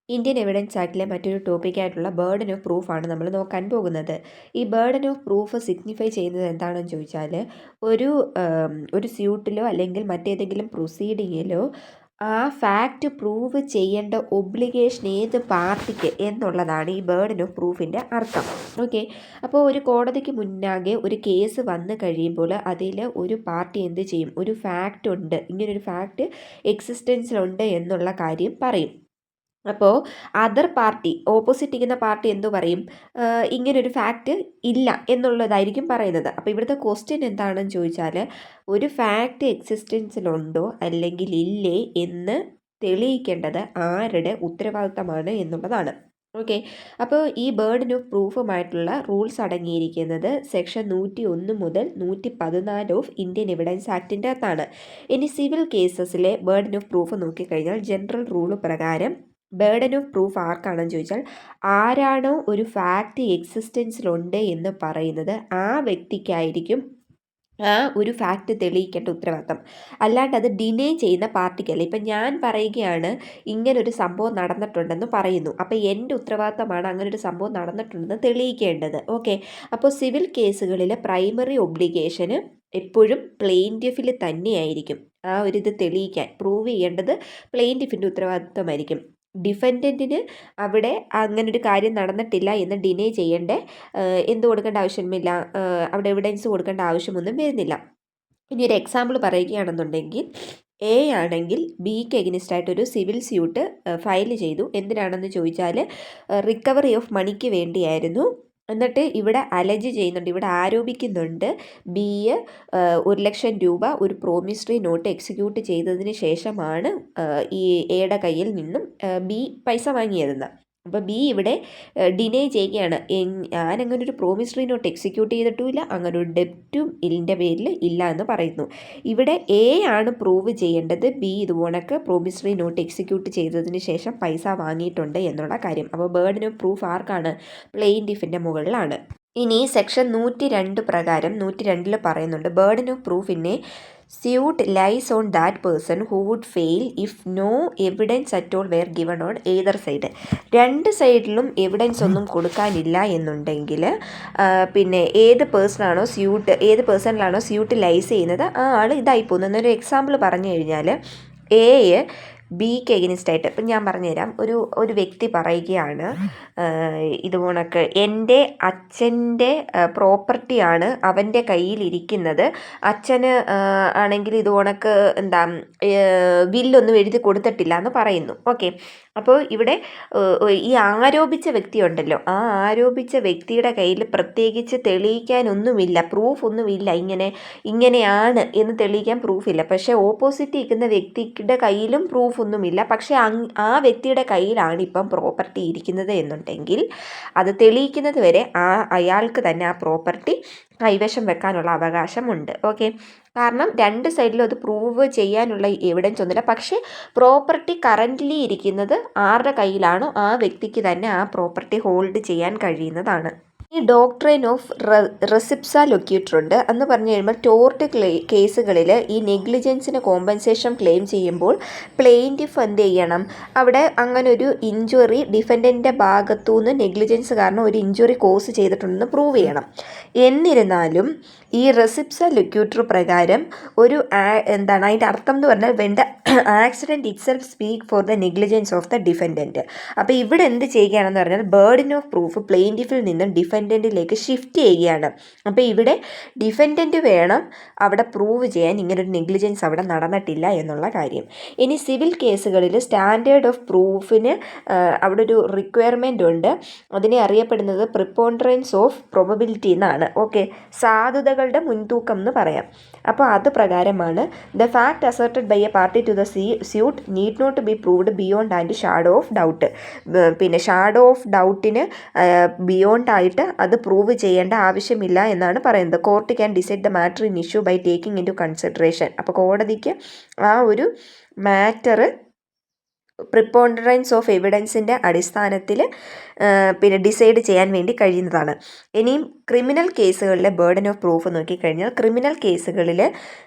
Indian evidence ആക്ടിലെ മറ്റൊരു ടോപ്പിക്കായിട്ടുള്ള burden of പ്രൂഫാണ് നമ്മൾ നോക്കാൻ പോകുന്നത്. ഈ ബേർഡൻ ഓഫ് പ്രൂഫ് സിഗ്നിഫൈ ചെയ്യുന്നത് എന്താണെന്ന് ചോദിച്ചാൽ ഒരു ഒരു സ്യൂട്ടിലോ അല്ലെങ്കിൽ മറ്റേതെങ്കിലും പ്രൊസീഡിങ്ങിലോ ആ ഫാക്റ്റ് പ്രൂവ് ചെയ്യേണ്ട ഒബ്ലിഗേഷൻ ഏത് പാർട്ടിക്ക് എന്നുള്ളതാണ് ഈ ബേർഡൻ ഓഫ് പ്രൂഫിൻ്റെ അർത്ഥം. ഓക്കെ, അപ്പോൾ ഒരു കോടതിക്ക് മുന്നാകെ ഒരു കേസ് വന്നു കഴിയുമ്പോൾ അതിൽ ഒരു പാർട്ടി എന്ത് ചെയ്യും? ഒരു ഫാക്റ്റ് ഉണ്ട്, ഇങ്ങനൊരു ഫാക്റ്റ് എക്സിസ്റ്റൻസിലുണ്ട് എന്നുള്ള കാര്യം പറയും. അപ്പോൾ അതർ പാർട്ടി, ഓപ്പോസിറ്റ് ഇരിക്കുന്ന പാർട്ടി എന്തു പറയും? ഇങ്ങനൊരു ഫാക്റ്റ് ഇല്ല എന്നുള്ളതായിരിക്കും പറയുന്നത്. അപ്പോൾ ഇവിടുത്തെ ക്വസ്റ്റ്യൻ എന്താണെന്ന് ചോദിച്ചാൽ ഒരു ഫാക്റ്റ് എക്സിസ്റ്റൻസിലുണ്ടോ അല്ലെങ്കിൽ ഇല്ലേ എന്ന് തെളിയിക്കേണ്ടത് ആരുടെ ഉത്തരവാദിത്തമാണ് എന്നുള്ളതാണ്. ഓക്കെ, അപ്പോൾ ഈ ബേർഡൻ ഓഫ് പ്രൂഫുമായിട്ടുള്ള റൂൾസ് അടങ്ങിയിരിക്കുന്നത് സെക്ഷൻ 101 മുതൽ 114 ഓഫ് ഇന്ത്യൻ എവിഡൻസ് ആക്ടിൻ്റെ അകത്താണ്. ഇനി സിവിൽ കേസസിലെ ബേർഡൻ ഓഫ് പ്രൂഫ് നോക്കിക്കഴിഞ്ഞാൽ ജനറൽ റൂൾ പ്രകാരം ബേർഡൻ ഓഫ് പ്രൂഫ് ആർക്കാണെന്ന് ചോദിച്ചാൽ ആരാണോ ഒരു ഫാക്റ്റ് എക്സിസ്റ്റൻസിലുണ്ട് എന്ന് പറയുന്നത് ആ വ്യക്തിക്കായിരിക്കും ആ ഒരു ഫാക്റ്റ് തെളിയിക്കേണ്ട ഉത്തരവാദിത്തം. അല്ലാണ്ട് അത് ഡിനേ ചെയ്യുന്ന പാർട്ടിക്കല്ല. ഇപ്പം ഞാൻ പറയുകയാണ് ഇങ്ങനൊരു സംഭവം നടന്നിട്ടുണ്ടെന്ന് പറയുന്നു, അപ്പോൾ എൻ്റെ ഉത്തരവാദിത്തമാണ് അങ്ങനൊരു സംഭവം നടന്നിട്ടുണ്ടെന്ന് തെളിയിക്കേണ്ടത്. ഓക്കെ, അപ്പോൾ സിവിൽ കേസുകളിൽ പ്രൈമറി ഒബ്ലിഗേഷന് എപ്പോഴും പ്ലെയിൻറ്റിഫിൽ തന്നെയായിരിക്കും. ആ ഒരു ഇത് തെളിയിക്കാൻ പ്രൂവ് ചെയ്യേണ്ടത് പ്ലെയിൻറ്റിഫിൻ്റെ ഉത്തരവാദിത്തമായിരിക്കും. ഡിഫൻഡൻറ്റിന് അവിടെ അങ്ങനൊരു കാര്യം നടന്നിട്ടില്ല എന്ന് ഡിനേ ചെയ്യേണ്ട എന്ത് കൊടുക്കേണ്ട ആവശ്യമില്ല, അവിടെ എവിഡൻസ് കൊടുക്കേണ്ട ആവശ്യമൊന്നും വരുന്നില്ല. ഇനി ഒരു എക്സാമ്പിൾ പറയുകയാണെന്നുണ്ടെങ്കിൽ എ ആണെങ്കിൽ ബിക്ക് എഗനിസ്റ്റ് ആയിട്ടൊരു സിവിൽ സ്യൂട്ട് ഫയൽ ചെയ്തു. എന്തിനാണെന്ന് ചോദിച്ചാൽ റിക്കവറി ഓഫ് മണിക്ക് വേണ്ടിയായിരുന്നു. എന്നിട്ട് ഇവിടെ അലജ് ചെയ്യുന്നുണ്ട്, ഇവിടെ ആരോപിക്കുന്നുണ്ട് ബി 1,00,000 രൂപ ഒരു പ്രോമിസറി നോട്ട് എക്സിക്യൂട്ട് ചെയ്തതിന് ശേഷമാണ് ഈ എയുടെ കയ്യിൽ നിന്നും ബി പൈസ വാങ്ങിയതെന്ന്. അപ്പോൾ ബി ഇവിടെ ഡിനേ ചെയ്യുകയാണ്, ഞാൻ ഒരു പ്രോമിസറി നോട്ട് എക്സിക്യൂട്ട് ചെയ്തിട്ടുമില്ല, അങ്ങനെ ഒരു ഡെപ്റ്റും ഇതിൻ്റെ പേരിൽ ഇല്ല എന്ന് പറയുന്നു. ഇവിടെ എ ആണ് പ്രൂവ് ചെയ്യേണ്ടത് ബി ഇതുപോണക്ക് പ്രോമിസറി നോട്ട് എക്സിക്യൂട്ട് ചെയ്തതിന് ശേഷം പൈസ വാങ്ങിയിട്ടുണ്ട് എന്നുള്ള കാര്യം. അപ്പോൾ ബേർഡൻ ഓഫ് പ്രൂഫ് ആർക്കാണ്? പ്ലെയിൻറ്റിഫിൻ്റെ മുകളിലാണ്. ഇനി സെക്ഷൻ 102 പ്രകാരം 102 പറയുന്നുണ്ട് burden of proof in a suit lies on that person who would fail if no evidence at all were given on either side. രണ്ട് സൈഡിലും എവിഡൻസ് ഒന്നും കൊടുക്കാനില്ല എന്നുണ്ടെങ്കിൽ പിന്നെ ഏത് പേഴ്സണിലാണോ സ്യൂട്ട് ലൈസ് ചെയ്യുന്നത് ആ ആൾ ഇതായി പോകുന്നു. എന്നൊരു എക്സാമ്പിൾ പറഞ്ഞു കഴിഞ്ഞാൽ എ ബിക്ക് എഗനിസ്റ്റ് ആയിട്ട് ഇപ്പം ഞാൻ പറഞ്ഞുതരാം. ഒരു വ്യക്തി പറയുകയാണ് ഇതുപോണക്ക് എൻ്റെ അച്ഛൻ്റെ പ്രോപ്പർട്ടിയാണ് അവൻ്റെ കയ്യിലിരിക്കുന്നത്, അച്ഛന് ആണെങ്കിൽ ഇതുപോണക്ക് എന്താ വില്ലൊന്നും എഴുതി കൊടുത്തിട്ടില്ല എന്ന് പറയുന്നു. ഓക്കെ, അപ്പോൾ ഇവിടെ ഈ ആരോപിച്ച വ്യക്തി ഉണ്ടല്ലോ, ആ ആരോപിച്ച വ്യക്തിയുടെ കയ്യിൽ പ്രത്യേകിച്ച് തെളിയിക്കാനൊന്നുമില്ല, പ്രൂഫൊന്നുമില്ല, ഇങ്ങനെയാണ് എന്ന് തെളിയിക്കാൻ പ്രൂഫില്ല. പക്ഷേ ഓപ്പോസിറ്റ് നിൽക്കുന്ന വ്യക്തിയുടെ കയ്യിലും പ്രൂഫൊന്നുമില്ല, പക്ഷേ ആ വ്യക്തിയുടെ കയ്യിലാണ് ഇപ്പം പ്രോപ്പർട്ടി ഇരിക്കുന്നത് എന്നുണ്ടെങ്കിൽ അത് തെളിയിക്കുന്നത് വരെ അയാൾക്ക് തന്നെ ആ പ്രോപ്പർട്ടി കൈവശം വെക്കാനുള്ള അവകാശമുണ്ട്. ഓക്കെ, കാരണം രണ്ട് സൈഡിലും അത് പ്രൂവ് ചെയ്യാനുള്ള എവിഡൻസ് ഒന്നുമില്ല, പക്ഷേ പ്രോപ്പർട്ടി കറൻ്റ്ലി ഇരിക്കുന്നത് ആരുടെ കയ്യിലാണോ ആ വ്യക്തിക്ക് തന്നെ ആ പ്രോപ്പർട്ടി ഹോൾഡ് ചെയ്യാൻ കഴിയുന്നതാണ്. ഈ ഡോക്ട്രൈൻ ഓഫ് റെസിപ്സ ലൊക്യൂട്ടർ ഉണ്ട്. എന്ന് പറഞ്ഞു കഴിയുമ്പോൾ ടോർട്ട് കേസുകളിൽ ഈ നെഗ്ലിജൻസിന് കോമ്പൻസേഷൻ ക്ലെയിം ചെയ്യുമ്പോൾ പ്ലെയിൻറ്റിഫ് എന്ത് ചെയ്യണം? അവിടെ അങ്ങനെ ഒരു ഇഞ്ചുറി ഡിഫൻഡൻറ്റിൻ്റെ ഭാഗത്തു നിന്ന് നെഗ്ലിജൻസ് കാരണം ഒരു ഇഞ്ചുറി കോസ് ചെയ്തിട്ടുണ്ടെന്ന് പ്രൂവ് ചെയ്യണം. എന്നിരുന്നാലും ഈ റെസിപ്സ ലൊക്യൂട്ടർ പ്രകാരം ഒരു എന്താണ് അതിൻ്റെ അർത്ഥം എന്ന് പറഞ്ഞാൽ when the accident it self speak for the negligence of the defendant. അപ്പോൾ ഇവിടെ എന്ത് ചെയ്യുകയാണെന്ന് പറഞ്ഞാൽ ബേർഡൻ ഓഫ് പ്രൂഫ് പ്ലെയിൻറ്റിഫിൽ നിന്നും ഡിഫൻഡൻറ്റിലേക്ക് ഷിഫ്റ്റ് ചെയ്യുകയാണ്. അപ്പോൾ ഇവിടെ ഡിഫൻഡൻറ്റ് വേണം അവിടെ പ്രൂവ് ചെയ്യാൻ ഇങ്ങനൊരു നെഗ്ലിജൻസ് അവിടെ നടന്നിട്ടില്ല എന്നുള്ള കാര്യം. ഇനി സിവിൽ കേസുകളിൽ സ്റ്റാൻഡേർഡ് ഓഫ് പ്രൂഫിന് അവിടെ ഒരു റിക്വയർമെൻ്റ് ഉണ്ട്. അതിനെ അറിയപ്പെടുന്നത് പ്രിപ്പോണ്ടറൻസ് ഓഫ് പ്രോബബിലിറ്റി എന്നാണ്. ഓക്കെ, സാധ്യതകളുടെ മുൻതൂക്കം എന്ന് പറയാം. അപ്പോൾ അത് പ്രകാരമാണ് the fact asserted by a party to the suit need not be proved beyond and shadow of doubt. പിന്നെ ഷാഡോ ഓഫ് ഡൗട്ടിന് ബിയോണ്ട് ആയിട്ട് അത് പ്രൂവ് ചെയ്യേണ്ട ആവശ്യമില്ല എന്നാണ് പറയുന്നത്. Court can decide the matter in issue by taking into consideration. അപ്പോൾ കോടതിക്ക് ആ ഒരു മാറ്റർ പ്രിപ്പോണ്ടറൻസ് ഓഫ് എവിഡൻസിൻ്റെ അടിസ്ഥാനത്തിൽ പിന്നെ ഡിസൈഡ് ചെയ്യാൻ വേണ്ടി കഴിയുന്നതാണ്. ഇനിയും ക്രിമിനൽ കേസുകളിലെ ബേർഡൻ ഓഫ് പ്രൂഫ് നോക്കിക്കഴിഞ്ഞാൽ ക്രിമിനൽ കേസുകളിൽ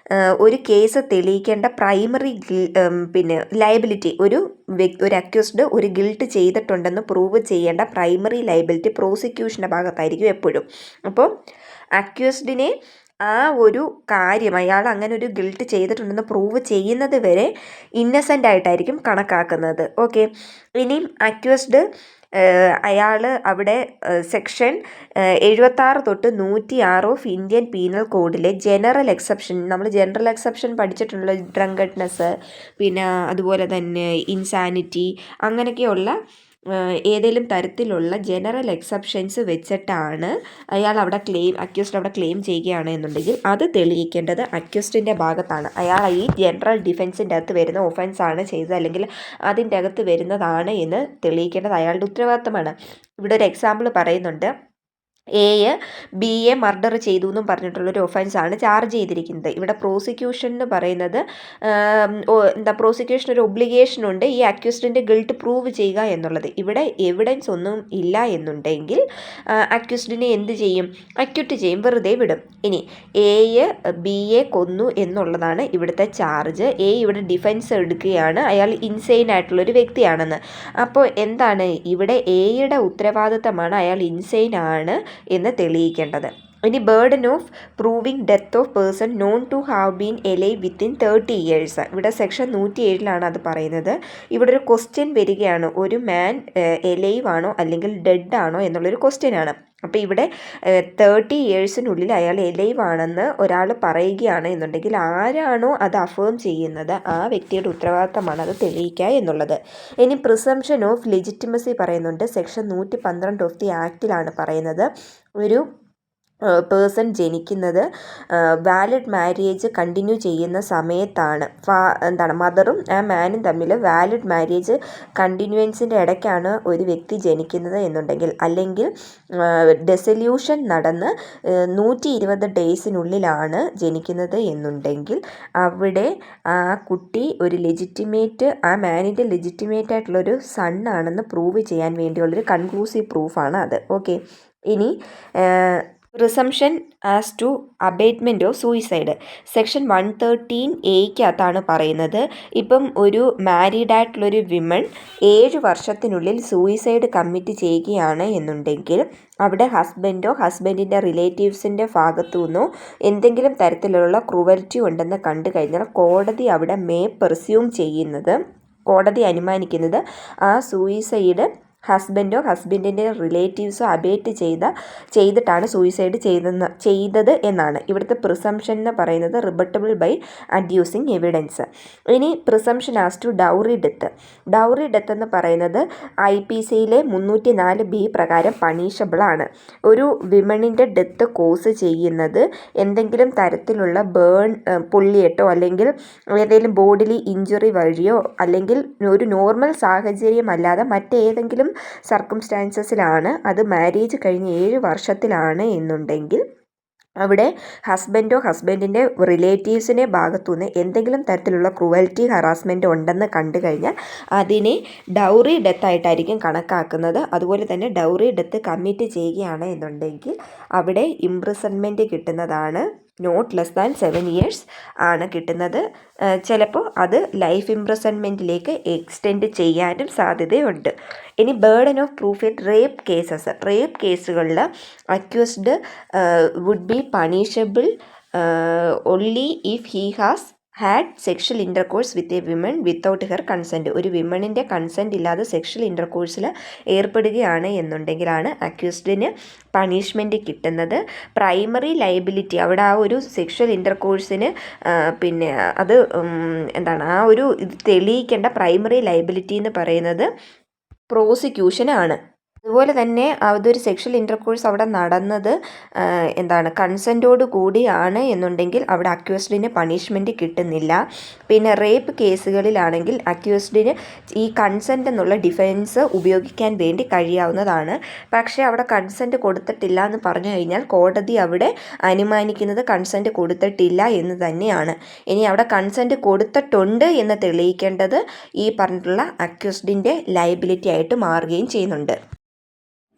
ഒരു കേസ് തെളിയിക്കേണ്ട പ്രൈമറി പിന്നെ ലയബിലിറ്റി ഒരു അക്യൂസ്ഡ് ഒരു ഗിൽട്ട് ചെയ്തിട്ടുണ്ടെന്ന് പ്രൂവ് ചെയ്യേണ്ട പ്രൈമറി ലയബിലിറ്റി പ്രോസിക്യൂഷൻ്റെ ഭാഗത്തായിരിക്കും എപ്പോഴും. അപ്പോൾ അക്യൂസ്ഡിനെ ആ ഒരു കാര്യം അയാൾ അങ്ങനെ ഒരു ഗിൽട്ട് ചെയ്തിട്ടുണ്ടെന്ന് പ്രൂവ് ചെയ്യുന്നത് വരെ ഇന്നസെൻ്റ് ആയിട്ടായിരിക്കും കണക്കാക്കുന്നത്. ഓക്കെ, ഇനിയും അക്യൂസ്ഡ് അയാൾ അവിടെ സെക്ഷൻ 76 തൊട്ട് 106 ഓഫ് ഇന്ത്യൻ പീനൽ കോഡിലെ ജനറൽ എക്സെപ്ഷൻ, നമ്മൾ ജനറൽ എക്സെപ്ഷൻ പഠിച്ചിട്ടുള്ള ഡ്രങ്കഡ്നെസ്, പിന്നെ അതുപോലെ തന്നെ ഇൻസാനിറ്റി, അങ്ങനെയൊക്കെയുള്ള ഏതെങ്കിലും തരത്തിലുള്ള ജനറൽ എക്സെപ്ഷൻസ് വെച്ചിട്ടാണ് അക്യൂസ്ഡ് അവിടെ ക്ലെയിം ചെയ്യുകയാണ് എന്നുണ്ടെങ്കിൽ അത് തെളിയിക്കേണ്ടത് അക്യൂസ്ഡിൻ്റെ ഭാഗത്താണ്. അയാൾ ഈ ജനറൽ ഡിഫെൻസിൻ്റെ അകത്ത് വരുന്ന ഒഫൻസാണ് ചെയ്തത് അല്ലെങ്കിൽ അതിൻ്റെ അകത്ത് വരുന്നതാണ് എന്ന് തെളിയിക്കേണ്ടത് അയാളുടെ ഉത്തരവാദിത്തമാണ്. ഇവിടെ ഒരു എക്സാമ്പിൾ പറയുന്നുണ്ട്. ബിയെ മർഡർ ചെയ്തു എന്നും പറഞ്ഞിട്ടുള്ളൊരു ഒഫൻസാണ് ചാർജ് ചെയ്തിരിക്കുന്നത്. ഇവിടെ പ്രോസിക്യൂഷൻ എന്ന് പറയുന്നത് പ്രോസിക്യൂഷൻ ഒരു ഒബ്ലിഗേഷൻ ഉണ്ട് ഈ അക്യൂസ്ഡിൻ്റെ ഗിൽട്ട് പ്രൂവ് ചെയ്യുക എന്നുള്ളത്. ഇവിടെ എവിഡൻസ് ഒന്നും ഇല്ല എന്നുണ്ടെങ്കിൽ അക്യൂസ്ഡിനെ എന്ത് ചെയ്യും? അക്യൂട്ട് ചെയ്യും, വെറുതെ വിടും. ഇനി ബിയെ കൊന്നു എന്നുള്ളതാണ് ഇവിടുത്തെ ചാർജ്. ഇവിടെ ഡിഫെൻസ് എടുക്കുകയാണ് അയാൾ ഇൻസെയിൻ ആയിട്ടുള്ളൊരു വ്യക്തിയാണെന്ന്. അപ്പോൾ എന്താണ് ഇവിടെ എയുടെ ഉത്തരവാദിത്തമാണ് അയാൾ ഇൻസെയിൻ ആണ് എന്ന് തെളിയിക്കേണ്ടത്. ഇനി burden of proving death of person known to have been alive within 30 years. ഇവിടെ സെക്ഷൻ 107 അത് പറയുന്നത്. ഇവിടെ ഒരു ക്വസ്റ്റ്യൻ വരികയാണ്, ഒരു മാൻ എലൈവ് ആണോ അല്ലെങ്കിൽ ഡെഡ് ആണോ എന്നുള്ളൊരു ക്വസ്റ്റ്യൻ ആണ്. അപ്പോൾ ഇവിടെ 30 yearsനുള്ളിൽ അയാൾ എലൈവ് ആണെന്ന് ഒരാൾ പറയുകയാണ് എന്നുണ്ടെങ്കിൽ ആരാണോ അത് അഫേം ചെയ്യുന്നത് ആ വ്യക്തിയുടെ ഉത്തരവാദിത്തമാണ് അത് തെളിയിക്കുക എന്നുള്ളത്. ഇനി പ്രിസംപ്ഷൻ ഓഫ് ലെജിറ്റിമസി പറയുന്നുണ്ട്. സെക്ഷൻ 112 ഓഫ് ദി ആക്റ്റിലാണ് പറയുന്നത്. ഒരു പേഴ്സൺ ജനിക്കുന്നത് വാലിഡ് മാരേജ് കണ്ടിന്യൂ ചെയ്യുന്ന സമയത്താണ് മദറും ആ മാനും തമ്മിൽ വാലിഡ് മാരേജ് കണ്ടിന്യൂവൻസിൻ്റെ ഇടയ്ക്കാണ് ഒരു വ്യക്തി ജനിക്കുന്നത് എന്നുണ്ടെങ്കിൽ, അല്ലെങ്കിൽ ഡെസല്യൂഷൻ നടന്ന് 120 ഡേയ്സിനുള്ളിലാണ് ജനിക്കുന്നത് എന്നുണ്ടെങ്കിൽ അവിടെ ആ കുട്ടി ഒരു ലെജിറ്റിമേറ്റ്, ആ മാനിൻ്റെ ലെജിറ്റിമേറ്റ് ആയിട്ടുള്ളൊരു സണ്ണാണെന്ന് പ്രൂവ് ചെയ്യാൻ വേണ്ടിയുള്ളൊരു കൺക്ലൂസീവ് പ്രൂഫാണ് അത്. ഓക്കെ, ഇനി presumption as to abetment of suicide section 113A പറയുന്നത്. ഇപ്പം ഒരു മാരീഡ് ആയിട്ടുള്ളൊരു വിമൺ 7 വർഷത്തിനുള്ളിൽ സൂയിസൈഡ് കമ്മിറ്റ് ചെയ്യുകയാണ് എന്നുണ്ടെങ്കിൽ അവിടെ ഹസ്ബൻഡോ ഹസ്ബൻഡിൻ്റെ റിലേറ്റീവ്സിൻ്റെ ഭാഗത്തു നിന്നോ എന്തെങ്കിലും തരത്തിലുള്ള ക്രൂവൽറ്റി ഉണ്ടെന്ന് കണ്ടു കഴിഞ്ഞാൽ കോടതി അനുമാനിക്കുന്നത് ആ സൂയിസൈഡ് ഹസ്ബൻഡോ ഹസ്ബൻഡിൻ്റെ റിലേറ്റീവ്സോ അബേറ്റ് ചെയ്തിട്ടാണ് സൂയിസൈഡ് ചെയ്തത് എന്നാണ്. ഇവിടുത്തെ പ്രിസംഷൻ എന്ന് പറയുന്നത് റിബട്ടബിൾ ബൈ അഡ്യൂസിങ് എവിഡൻസ്. ഇനി presumption as to dowry death എന്ന് പറയുന്നത് IPCയിലെ 304B പ്രകാരം പണിഷബിൾ ആണ്. ഒരു വിമണിൻ്റെ ഡെത്ത് കോസ് ചെയ്യുന്നത് എന്തെങ്കിലും തരത്തിലുള്ള പൊള്ളിയിട്ടോ അല്ലെങ്കിൽ ഏതെങ്കിലും ബോഡിലി ഇഞ്ചുറി വഴിയോ അല്ലെങ്കിൽ ഒരു നോർമൽ സാഹചര്യമല്ലാതെ മറ്റേതെങ്കിലും സർക്കംസ്റ്റാൻസസിലാണ്, അത് മാരേജ് കഴിഞ്ഞ് 7 വർഷത്തിലാണ് എന്നുണ്ടെങ്കിൽ അവിടെ ഹസ്ബൻഡോ ഹസ്ബൻഡിൻ്റെ റിലേറ്റീവ്സിൻ്റെ ഭാഗത്തുനിന്ന് എന്തെങ്കിലും തരത്തിലുള്ള ക്രൂവൽറ്റി ഹറാസ്മെൻറ്റ് ഉണ്ടെന്ന് കണ്ടു കഴിഞ്ഞാൽ അതിനെ ഡൗറി ഡെത്തായിട്ടായിരിക്കും കണക്കാക്കുന്നത്. അതുപോലെ തന്നെ ഡൗറി ഡെത്ത് കമ്മിറ്റ് ചെയ്യുകയാണ് എന്നുണ്ടെങ്കിൽ അവിടെ ഇംപ്രിസൺമെൻറ്റ് കിട്ടുന്നതാണ്. നോട്ട് ലെസ് ദാൻ 7 years ആണ് കിട്ടുന്നത്. ചിലപ്പോൾ അത് ലൈഫ് ഇംപ്രിസൺമെൻറ്റിലേക്ക് എക്സ്റ്റെൻഡ് ചെയ്യാനും സാധ്യതയുണ്ട്. ഇനി burden of proof in rape കേസുകളിൽ accused would be punishable only if he has had sexual intercourse with a woman without her consent. ഒരു വിമണിൻ്റെ കൺസെൻറ്റ് ഇല്ലാതെ സെക്ഷൽ ഇൻ്റർകോഴ്സിൽ ഏർപ്പെടുകയാണ് എന്നുണ്ടെങ്കിലാണ് അക്യൂസ്ഡിന് പണിഷ്മെൻറ്റ് കിട്ടുന്നത്. പ്രൈമറി ലയബിലിറ്റി അവിടെ ആ ഒരു സെക്ഷൽ ഇൻ്റർകോഴ്സിന് പിന്നെ അത് ആ ഒരു ഇത് തെളിയിക്കേണ്ട പ്രൈമറി ലയബിലിറ്റി എന്ന് പറയുന്നത് പ്രോസിക്യൂഷനാണ്. അതുപോലെ തന്നെ അതൊരു സെക്ഷൽ ഇൻ്റർകോഴ്സ് അവിടെ നടന്നത് കൺസെൻറ്റോട് കൂടിയാണ് എന്നുണ്ടെങ്കിൽ അവിടെ അക്യൂസ്ഡിന് പണിഷ്മെൻറ്റ് കിട്ടുന്നില്ല. പിന്നെ റേപ്പ് കേസുകളിലാണെങ്കിൽ അക്യൂസ്ഡിന് ഈ കൺസെൻറ്റ് എന്നുള്ള ഡിഫെൻസ് ഉപയോഗിക്കാൻ വേണ്ടി കഴിയാവുന്നതാണ്. പക്ഷേ അവിടെ കൺസെൻറ്റ് കൊടുത്തിട്ടില്ല എന്ന് പറഞ്ഞു കഴിഞ്ഞാൽ കോടതി അവിടെ അനുമാനിക്കുന്നത് കൺസെൻറ്റ് കൊടുത്തിട്ടില്ല എന്ന് തന്നെയാണ്. ഇനി അവിടെ കൺസെൻറ്റ് കൊടുത്തിട്ടുണ്ട് എന്ന് തെളിയിക്കേണ്ടത് ഈ പറഞ്ഞിട്ടുള്ള അക്യൂസ്ഡിൻ്റെ ലയബിലിറ്റി ആയിട്ട് മാറുകയും ചെയ്യുന്നുണ്ട്.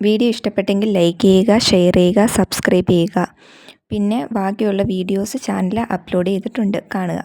വീഡിയോ ഇഷ്ടപ്പെട്ടെങ്കിൽ ലൈക്ക് ചെയ്യുക, ഷെയർ ചെയ്യുക, സബ്സ്ക്രൈബ് ചെയ്യുക. പിന്നെ ബാക്കിയുള്ള വീഡിയോസ് ചാനലിൽ അപ്ലോഡ് ചെയ്തിട്ടുണ്ട്, കാണുക.